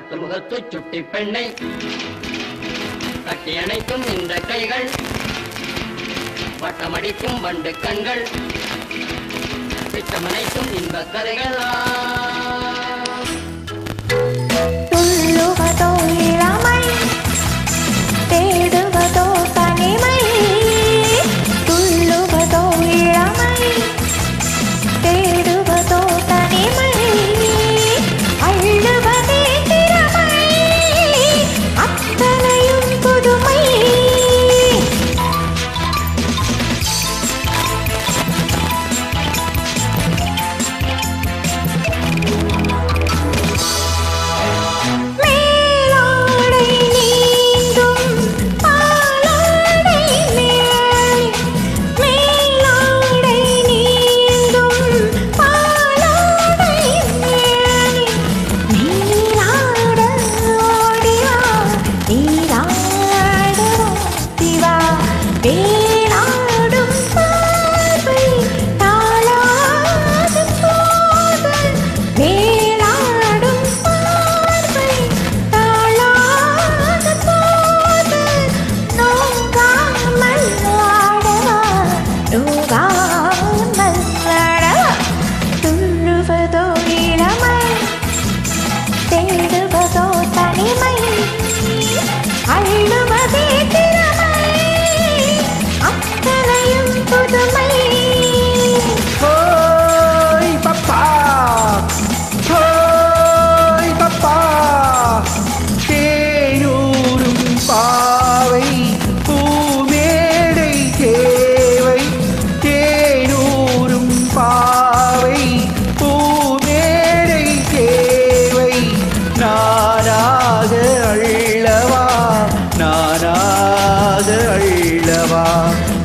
பட்டுமுகத்து சுட்டி பெண்ணை கட்டி அணைக்கும் இந்த கைகள் வட்டமடிக்கும் வண்டு கண்கள் பிச்சமனைக்கும் இன்ப கதைகள்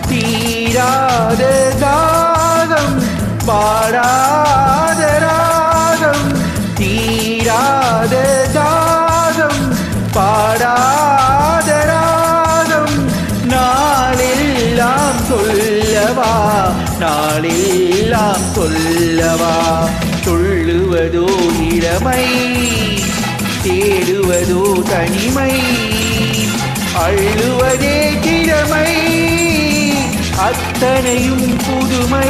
தீராத தாகம் பாடாத ராகம் தீராத தாகம் பாடாத ராகம் நாளெல்லாம் சொல்லவா நாளெல்லாம் சொல்லவா சொல்லுவதோ இளமை தேடுவதோ தனிமை அள்ளுவதே திறமை அத்தனையும் புதுமை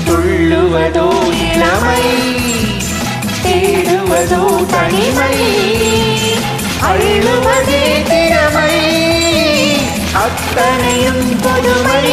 சொல்லுவதோ இளமை தேடுவதோ தனிமை அள்ளுவதே திறமை அத்தனையும் புதுமை